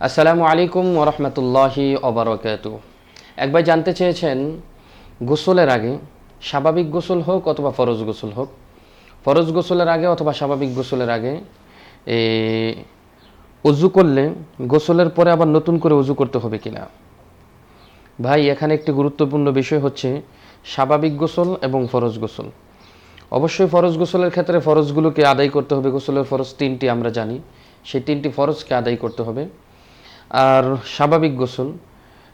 আসসালামু আলাইকুম ওয়া রাহমাতুল্লাহি ওয়া বারাকাতুহু। এক ভাই জানতে চেয়েছেন, গোসলের আগে স্বাভাবিক গোসল হোক অথবা ফরজ গোসল হোক, ফরজ গোসলের আগে অথবা স্বাভাবিক গোসলের আগে এ অজু করলে গোসলের পরে আবার নতুন করে অজু করতে হবে কিনা। ভাই, এখানে একটি গুরুত্বপূর্ণ বিষয় হচ্ছে স্বাভাবিক গোসল এবং ফরজ গোসল। অবশ্যই ফরজ গোসলের ক্ষেত্রে ফরজগুলোকে আদায় করতে হবে। গোসলের ফরজ তিনটি আমরা জানি, সেই তিনটি ফরজকে আদায় করতে হবে। আর স্বাভাবিক গোসল,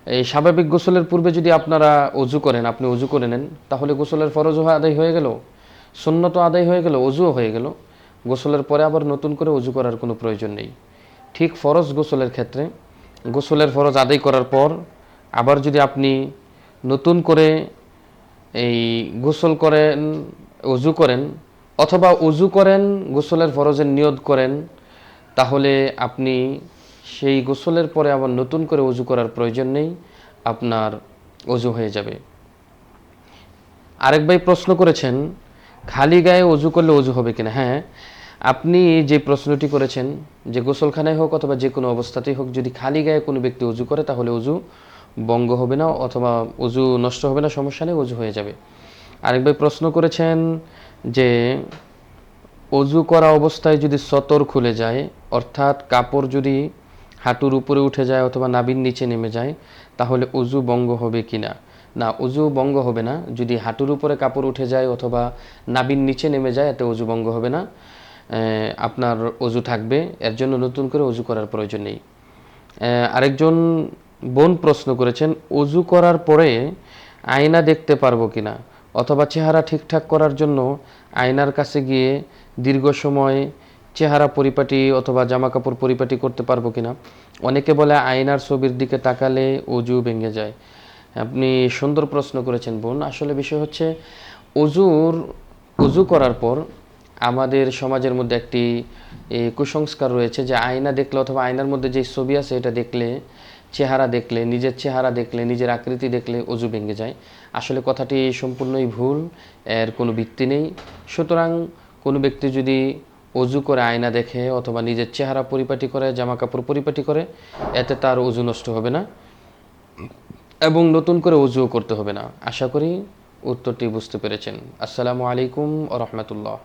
এই স্বাভাবিক গোসলের পূর্বে যদি আপনারা অজু করেন, আপনি অজু করে নেন, তাহলে গোসলের ফরজও আদায় হয়ে গেল, সুন্নতও আদায় হয়ে গেল, অজুও হয়ে গেল। গোসলের পরে আবার নতুন করে অজু করার কোনো প্রয়োজন নেই। ঠিক ফরজ গোসলের ক্ষেত্রে গোসলের ফরজ আদায় করার পর আবার যদি আপনি নতুন করে এই গোসল করেন, অজু করেন, অথবা অজু করেন গোসলের ফরজের নিয়ত করেন, তাহলে আপনি সেই গোসলের পরে আবার নতুন করে অজু করার প্রয়োজন নেই, আপনার অজু হয়ে যাবে। আরেক ভাই প্রশ্ন করেছেন, খালি গায়ে অজু করলে অজু হবে কিনা। হ্যাঁ, আপনি যে প্রশ্নটি করেছেন, যে গোসলখানায় হোক অথবা যে কোনো অবস্থাতেই হোক, যদি খালি গায়ে কোনো ব্যক্তি অজু করে তাহলে অজু ভঙ্গ হবে না, অথবা অজু নষ্ট হবে না, সমস্যা নেই, অজু হয়ে যাবে। আরেক ভাই প্রশ্ন করেছেন যে অজু করা অবস্থায় যদি সতর খুলে যায়, অর্থাৎ কাপড় যদি হাঁটুর উপরে উঠে যায় অথবা নাভির নিচে নেমে যায়, তাহলে অজু ভঙ্গ হবে কিনা। না, অজু ভঙ্গ হবে না। যদি হাঁটুর উপরে কাপড় উঠে যায় অথবা নাভির নিচে নেমে যায়, এতে অজু ভঙ্গ হবে না, আপনার অজু থাকবে। এর জন্য নতুন করে অজু করার প্রয়োজন নেই। আরেকজন বোন প্রশ্ন করেছেন, অজু করার পরে আয়না দেখতে পারবো কিনা, অথবা চেহারা ঠিকঠাক করার জন্য আয়নার কাছে গিয়ে দীর্ঘ সময় চেহারা পরিপাটি অথবা জামা কাপড় পরিপাটি করতে পারবো কিনা। অনেকে বলে আয়নার ছবির দিকে তাকালে অজু ভেঙে যায়। আপনি সুন্দর প্রশ্ন করেছেন বোন। আসলে বিষয় হচ্ছে, অজু করার পর আমাদের সমাজের মধ্যে একটি কুসংস্কার রয়েছে যে আয়না দেখলে অথবা আয়নার মধ্যে যে ছবি আছে এটা দেখলে, চেহারা দেখলে, নিজের চেহারা দেখলে, নিজের আকৃতি দেখলে অজু ভেঙে যায়। আসলে কথাটি সম্পূর্ণই ভুল, এর কোনো ভিত্তি নেই। সুতরাং কোনো ব্যক্তি যদি অজু করে আয়না দেখে অথবা নিজের চেহারা পরিপাটি করে, জামা কাপড় পরিপাটি করে, এতে তার অজু নষ্ট হবে না এবং নতুন করে অজুও করতে হবে না। আশা করি উত্তরটি বুঝতে পেরেছেন। আসসালামু আলাইকুম ওয়া রাহমাতুল্লাহ।